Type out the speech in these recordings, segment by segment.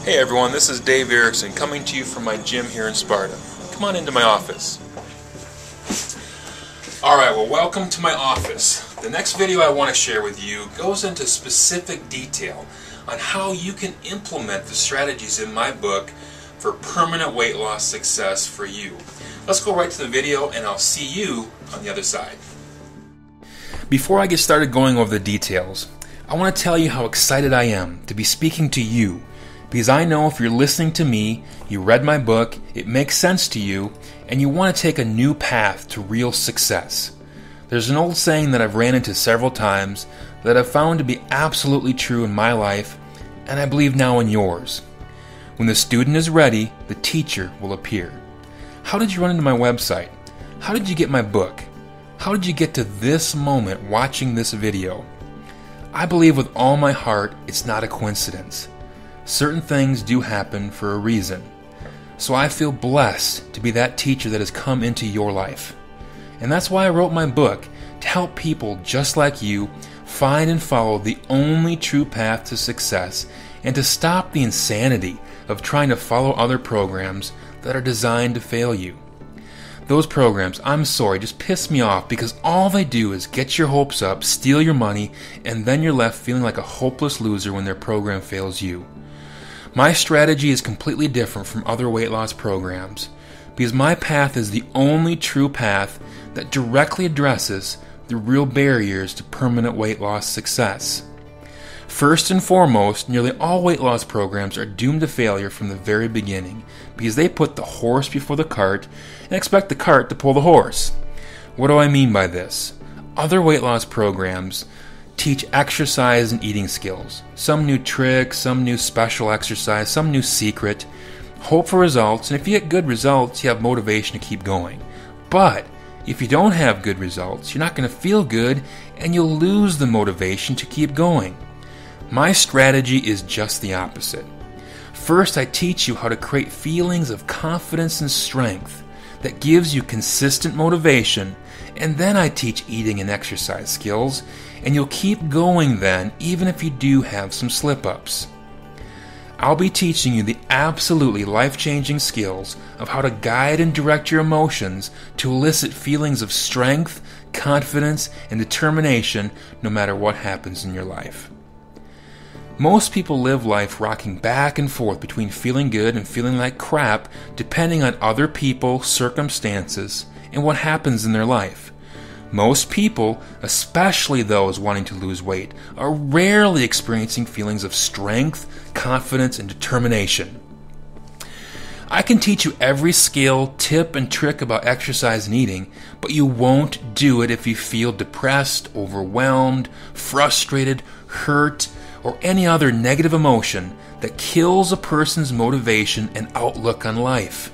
Hey everyone, this is Dave Erickson coming to you from my gym here in Sparta. Come on into my office. Alright, well, welcome to my office. The next video I want to share with you goes into specific detail on how you can implement the strategies in my book for permanent weight loss success for you. Let's go right to the video and I'll see you on the other side. Before I get started going over the details, I want to tell you how excited I am to be speaking to you, because I know if you're listening to me, you read my book, it makes sense to you, and you want to take a new path to real success. There's an old saying that I've ran into several times that I've found to be absolutely true in my life, and I believe now in yours. When the student is ready, the teacher will appear. How did you run into my website? How did you get my book? How did you get to this moment watching this video? I believe with all my heart it's not a coincidence. Certain things do happen for a reason. So I feel blessed to be that teacher that has come into your life. And that's why I wrote my book, to help people just like you find and follow the only true path to success, and to stop the insanity of trying to follow other programs that are designed to fail you. Those programs, I'm sorry, just piss me off because all they do is get your hopes up, steal your money, and then you're left feeling like a hopeless loser when their program fails you. My strategy is completely different from other weight loss programs because my path is the only true path that directly addresses the real barriers to permanent weight loss success. First and foremost, nearly all weight loss programs are doomed to failure from the very beginning because they put the horse before the cart and expect the cart to pull the horse. What do I mean by this? Other weight loss programs teach exercise and eating skills. Some new trick, some new special exercise, some new secret. Hope for results, and if you get good results, you have motivation to keep going. But if you don't have good results, you're not going to feel good and you'll lose the motivation to keep going. My strategy is just the opposite. First, I teach you how to create feelings of confidence and strength that gives you consistent motivation, and then I teach eating and exercise skills, and you'll keep going then, even if you do have some slip-ups. I'll be teaching you the absolutely life-changing skills of how to guide and direct your emotions to elicit feelings of strength, confidence, and determination no matter what happens in your life. Most people live life rocking back and forth between feeling good and feeling like crap, depending on other people, circumstances, and what happens in their life. Most people, especially those wanting to lose weight, are rarely experiencing feelings of strength, confidence, and determination. I can teach you every skill, tip, and trick about exercise and eating, but you won't do it if you feel depressed, overwhelmed, frustrated, hurt, or any other negative emotion that kills a person's motivation and outlook on life.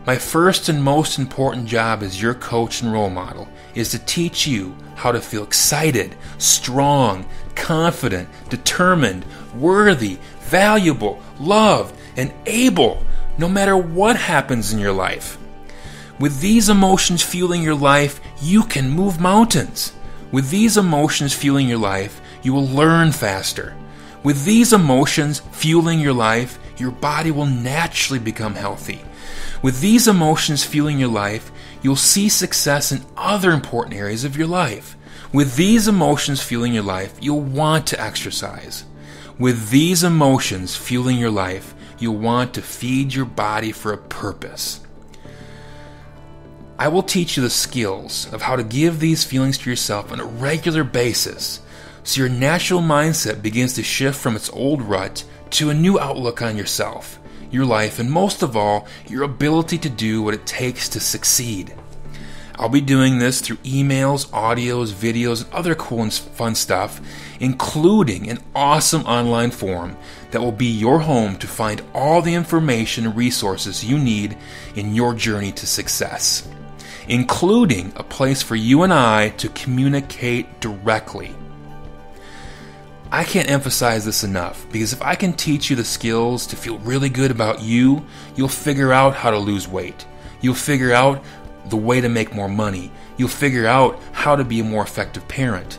My first and most important job as your coach and role model is to teach you how to feel excited, strong, confident, determined, worthy, valuable, loved, and able, no matter what happens in your life. With these emotions fueling your life, you can move mountains. With these emotions fueling your life, you will learn faster. With these emotions fueling your life, your body will naturally become healthy. With these emotions fueling your life, you'll see success in other important areas of your life. With these emotions fueling your life, you'll want to exercise. With these emotions fueling your life, you'll want to feed your body for a purpose. I will teach you the skills of how to give these feelings to yourself on a regular basis, so your natural mindset begins to shift from its old rut to a new outlook on yourself, your life, and most of all, your ability to do what it takes to succeed. I'll be doing this through emails, audios, videos, and other cool and fun stuff, including an awesome online forum that will be your home to find all the information and resources you need in your journey to success, including a place for you and I to communicate directly. I can't emphasize this enough, because if I can teach you the skills to feel really good about you, you'll figure out how to lose weight. You'll figure out the way to make more money. You'll figure out how to be a more effective parent.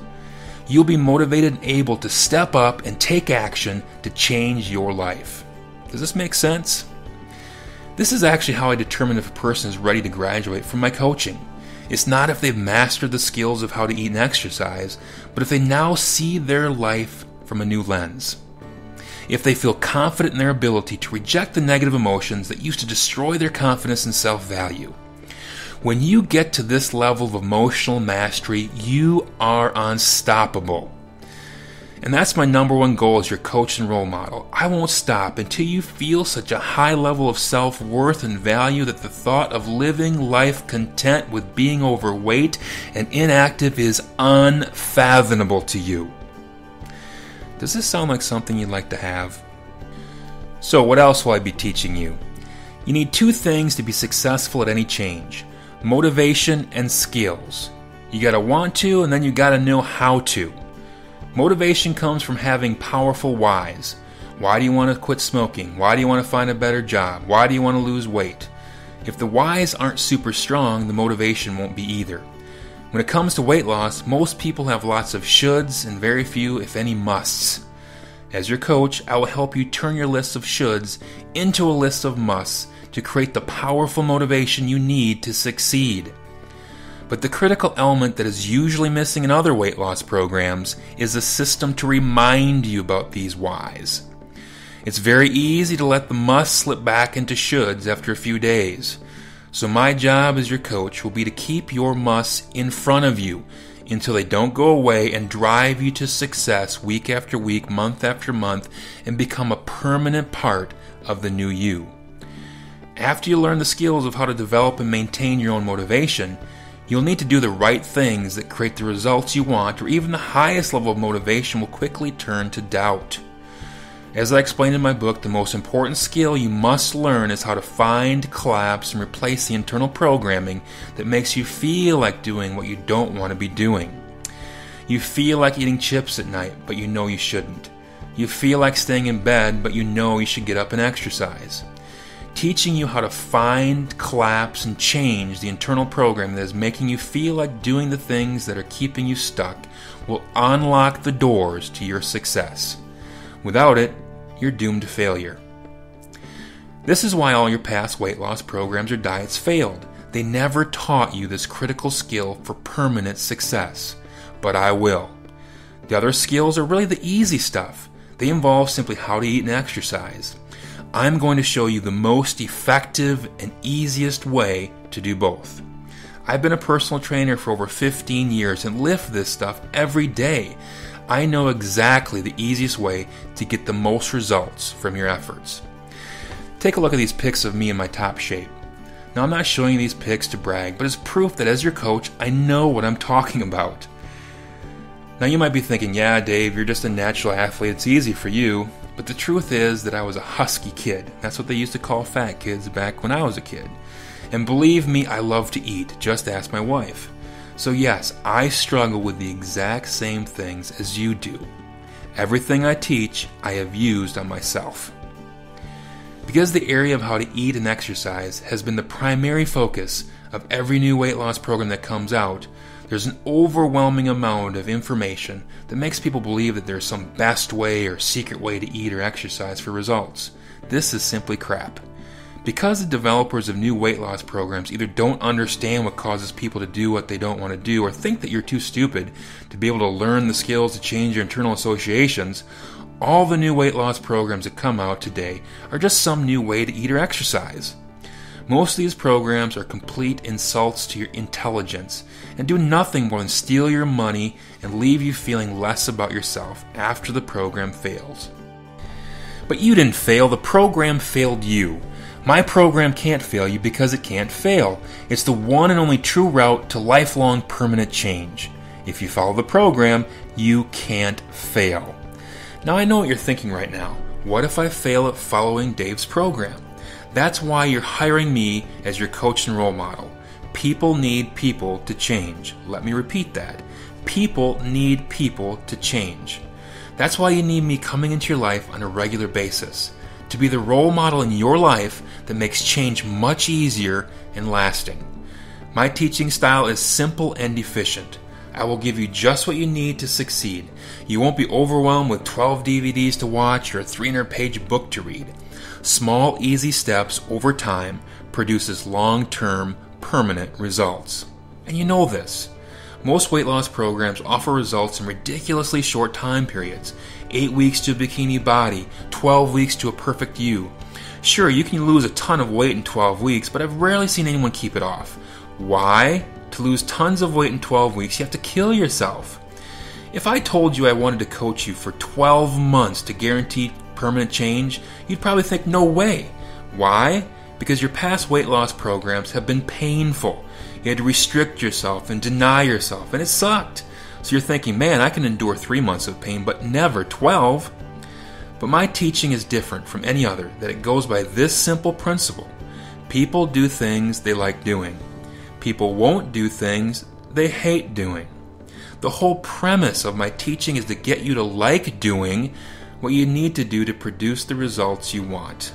You'll be motivated and able to step up and take action to change your life. Does this make sense? This is actually how I determine if a person is ready to graduate from my coaching. It's not if they've mastered the skills of how to eat and exercise, but if they now see their life from a new lens. If they feel confident in their ability to reject the negative emotions that used to destroy their confidence and self-value. When you get to this level of emotional mastery, you are unstoppable. And that's my number one goal as your coach and role model. I won't stop until you feel such a high level of self-worth and value that the thought of living life content with being overweight and inactive is unfathomable to you. Does this sound like something you'd like to have? So what else will I be teaching you? You need two things to be successful at any change: motivation and skills. You gotta want to, and then you gotta know how to. Motivation comes from having powerful whys. Why do you want to quit smoking? Why do you want to find a better job? Why do you want to lose weight? If the whys aren't super strong, the motivation won't be either. When it comes to weight loss, most people have lots of shoulds and very few, if any, musts. As your coach, I will help you turn your list of shoulds into a list of musts to create the powerful motivation you need to succeed. But the critical element that is usually missing in other weight loss programs is a system to remind you about these whys. It's very easy to let the must slip back into shoulds after a few days. So my job as your coach will be to keep your musts in front of you until they don't go away and drive you to success week after week, month after month, and become a permanent part of the new you. After you learn the skills of how to develop and maintain your own motivation, you'll need to do the right things that create the results you want, or even the highest level of motivation will quickly turn to doubt. As I explained in my book, the most important skill you must learn is how to find, collapse, and replace the internal programming that makes you feel like doing what you don't want to be doing. You feel like eating chips at night, but you know you shouldn't. You feel like staying in bed, but you know you should get up and exercise. Teaching you how to find, collapse, and change the internal program that is making you feel like doing the things that are keeping you stuck will unlock the doors to your success. Without it, you're doomed to failure. This is why all your past weight loss programs or diets failed. They never taught you this critical skill for permanent success. But I will. The other skills are really the easy stuff. They involve simply how to eat and exercise. I'm going to show you the most effective and easiest way to do both. I've been a personal trainer for over 15 years and lift this stuff every day. I know exactly the easiest way to get the most results from your efforts. Take a look at these pics of me in my top shape. Now, I'm not showing you these pics to brag, but it's proof that as your coach, I know what I'm talking about. Now, you might be thinking, yeah, Dave, you're just a natural athlete. It's easy for you. But the truth is that I was a husky kid. That's what they used to call fat kids back when I was a kid. And believe me, I love to eat. Just ask my wife. So yes, I struggle with the exact same things as you do. Everything I teach, I have used on myself. Because the area of how to eat and exercise has been the primary focus of every new weight loss program that comes out, there's an overwhelming amount of information that makes people believe that there's some best way or secret way to eat or exercise for results. This is simply crap. Because the developers of new weight loss programs either don't understand what causes people to do what they don't want to do, or think that you're too stupid to be able to learn the skills to change your internal associations, all the new weight loss programs that come out today are just some new way to eat or exercise. Most of these programs are complete insults to your intelligence and do nothing more than steal your money and leave you feeling less about yourself after the program fails. But you didn't fail, the program failed you. My program can't fail you because it can't fail. It's the one and only true route to lifelong permanent change. If you follow the program, you can't fail. Now I know what you're thinking right now. What if I fail at following Dave's program? That's why you're hiring me as your coach and role model. People need people to change. Let me repeat that. People need people to change. That's why you need me coming into your life on a regular basis, to be the role model in your life that makes change much easier and lasting. My teaching style is simple and efficient. I will give you just what you need to succeed. You won't be overwhelmed with 12 DVDs to watch or a 300-page book to read. Small, easy steps over time produces long-term, permanent results. And you know this. Most weight loss programs offer results in ridiculously short time periods. 8 weeks to a bikini body, 12 weeks to a perfect you. Sure, you can lose a ton of weight in 12 weeks, but I've rarely seen anyone keep it off. Why? To lose tons of weight in 12 weeks, you have to kill yourself. If I told you I wanted to coach you for 12 months to guarantee permanent change, you'd probably think, no way. Why? Because your past weight loss programs have been painful. You had to restrict yourself and deny yourself, and it sucked. So you're thinking, man, I can endure 3 months of pain, but never 12. But my teaching is different from any other, that it goes by this simple principle. People do things they like doing. People won't do things they hate doing. The whole premise of my teaching is to get you to like doing what you need to do to produce the results you want.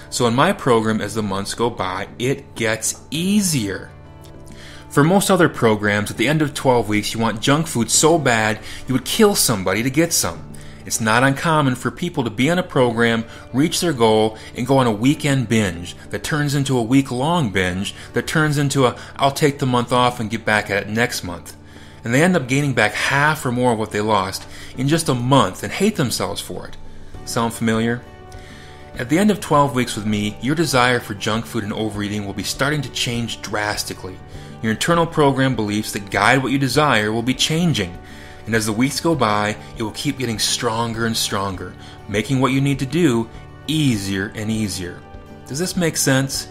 So in my program, as the months go by, it gets easier. For most other programs, at the end of 12 weeks, you want junk food so bad you would kill somebody to get some. It's not uncommon for people to be on a program, reach their goal, and go on a weekend binge that turns into a week-long binge that turns into a I'll take the month off and get back at it next month. And they end up gaining back half or more of what they lost in just a month and hate themselves for it. Sound familiar? At the end of 12 weeks with me, your desire for junk food and overeating will be starting to change drastically. Your internal program beliefs that guide what you desire will be changing. And as the weeks go by, it will keep getting stronger and stronger, making what you need to do easier and easier. Does this make sense?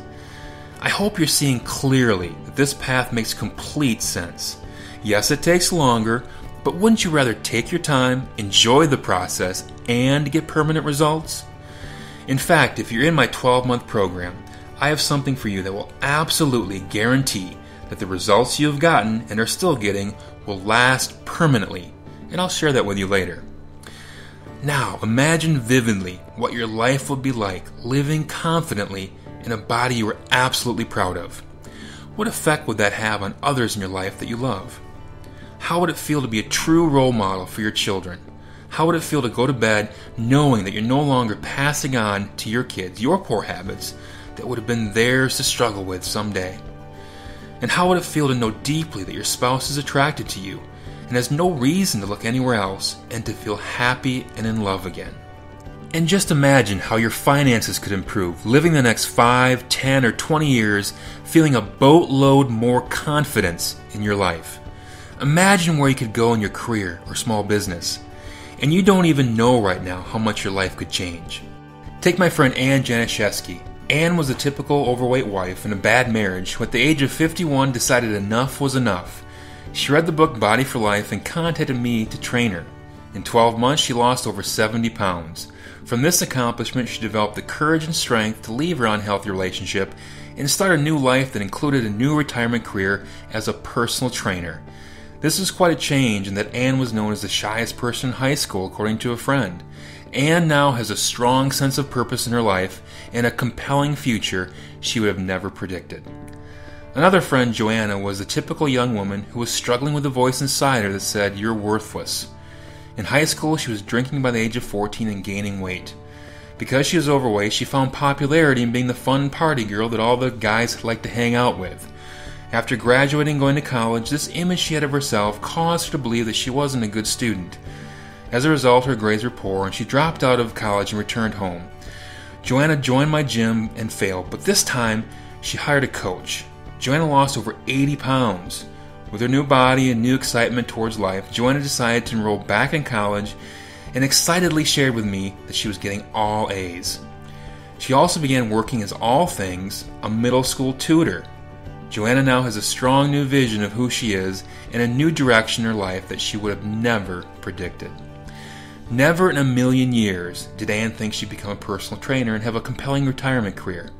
I hope you're seeing clearly that this path makes complete sense. Yes, it takes longer, but wouldn't you rather take your time, enjoy the process, and get permanent results? In fact, if you're in my 12-month program, I have something for you that will absolutely guarantee that the results you have gotten and are still getting will last permanently, and I'll share that with you later. Now, imagine vividly what your life would be like living confidently in a body you are absolutely proud of. What effect would that have on others in your life that you love? How would it feel to be a true role model for your children? How would it feel to go to bed knowing that you're no longer passing on to your kids your poor habits that would have been theirs to struggle with someday? And how would it feel to know deeply that your spouse is attracted to you and has no reason to look anywhere else and to feel happy and in love again? And just imagine how your finances could improve, living the next 5, 10, or 20 years feeling a boatload more confidence in your life. Imagine where you could go in your career or small business. And you don't even know right now how much your life could change. Take my friend Ann Janishevsky. Ann was a typical overweight wife in a bad marriage who at the age of 51 decided enough was enough. She read the book Body for Life and contacted me to train her. In 12 months she lost over 70 pounds. From this accomplishment she developed the courage and strength to leave her unhealthy relationship and start a new life that included a new retirement career as a personal trainer. This is quite a change in that Ann was known as the shyest person in high school according to a friend. Ann now has a strong sense of purpose in her life and a compelling future she would have never predicted. Another friend, Joanna, was a typical young woman who was struggling with a voice inside her that said, "You're worthless." In high school, she was drinking by the age of 14 and gaining weight. Because she was overweight, she found popularity in being the fun party girl that all the guys liked to hang out with. After graduating and going to college, this image she had of herself caused her to believe that she wasn't a good student. As a result, her grades were poor, and she dropped out of college and returned home. Joanna joined my gym and failed, but this time, she hired a coach. Joanna lost over 80 pounds. With her new body and new excitement towards life, Joanna decided to enroll back in college and excitedly shared with me that she was getting all A's. She also began working as all things a middle school tutor. Joanna now has a strong new vision of who she is and a new direction in her life that she would have never predicted. Never in a million years did Ann think she'd become a personal trainer and have a compelling retirement career.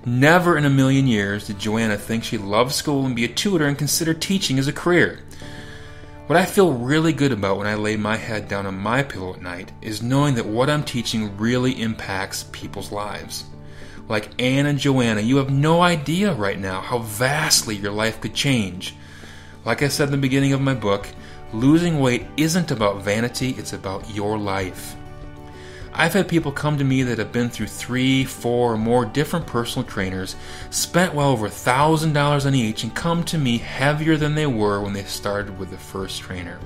Never in a million years did Joanna think she'd love school and be a tutor and consider teaching as a career. What I feel really good about when I lay my head down on my pillow at night is knowing that what I'm teaching really impacts people's lives. Like Ann and Joanna, you have no idea right now how vastly your life could change. Like I said in the beginning of my book, Losing weight isn't about vanity, it's about your life. I've had people come to me that have been through 3, 4, or more different personal trainers, spent well over $1,000 on each, and come to me heavier than they were when they started with the first trainer.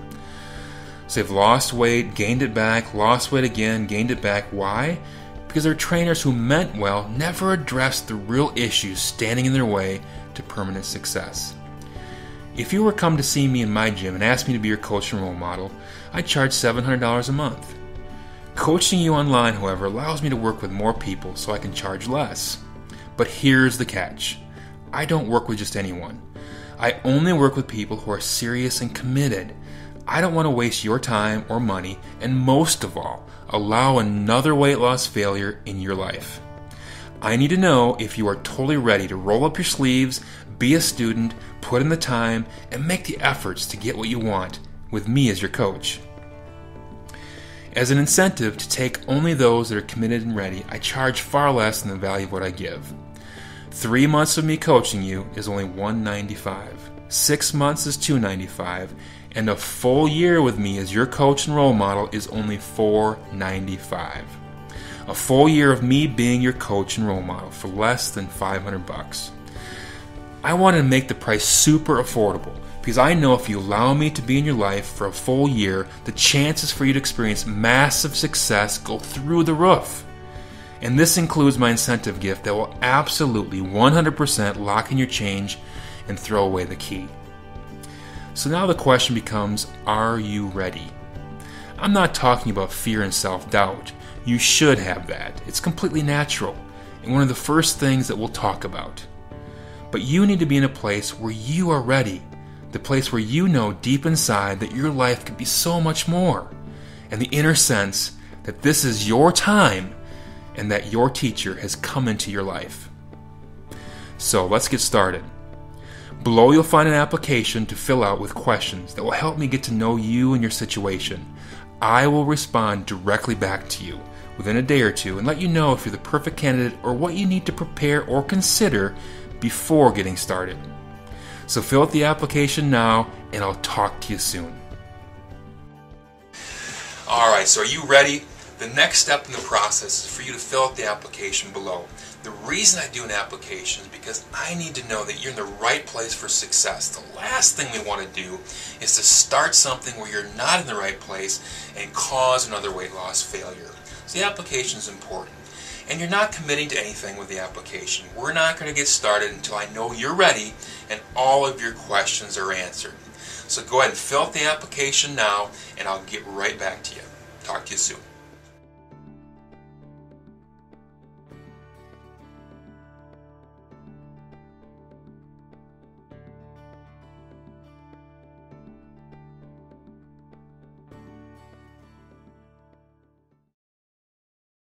So they've lost weight, gained it back, lost weight again, gained it back. Why? Because their trainers who meant well never addressed the real issues standing in their way to permanent success. If you were to come to see me in my gym and ask me to be your coach and role model, I'd charge $700 a month. Coaching you online, however, allows me to work with more people so I can charge less. But here's the catch. I don't work with just anyone. I only work with people who are serious and committed. I don't want to waste your time or money, and most of all, allow another weight loss failure in your life. I need to know if you are totally ready to roll up your sleeves, be a student, put in the time, and make the efforts to get what you want with me as your coach. As an incentive to take only those that are committed and ready, I charge far less than the value of what I give. 3 months of me coaching you is only $195. 6 months is $295, and a full year with me as your coach and role model is only $495. A full year of me being your coach and role model for less than $500. I wanted to make the price super affordable because I know if you allow me to be in your life for a full year, the chances for you to experience massive success go through the roof. And this includes my incentive gift that will absolutely 100% lock in your change and throw away the key. So now the question becomes, are you ready? I'm not talking about fear and self-doubt. You should have that. It's completely natural and one of the first things that we'll talk about. But you need to be in a place where you are ready, the place where you know deep inside that your life could be so much more, and the inner sense that this is your time and that your teacher has come into your life. So let's get started. Below you'll find an application to fill out with questions that will help me get to know you and your situation. I will respond directly back to you within a day or two and let you know if you're the perfect candidate or what you need to prepare or consider before getting started. So fill out the application now and I'll talk to you soon. Alright, so are you ready? The next step in the process is for you to fill out the application below. The reason I do an application is because I need to know that you're in the right place for success. The last thing we want to do is to start something where you're not in the right place and cause another weight loss failure. So the application is important. And you're not committing to anything with the application. We're not going to get started until I know you're ready and all of your questions are answered. So go ahead and fill out the application now and I'll get right back to you. Talk to you soon.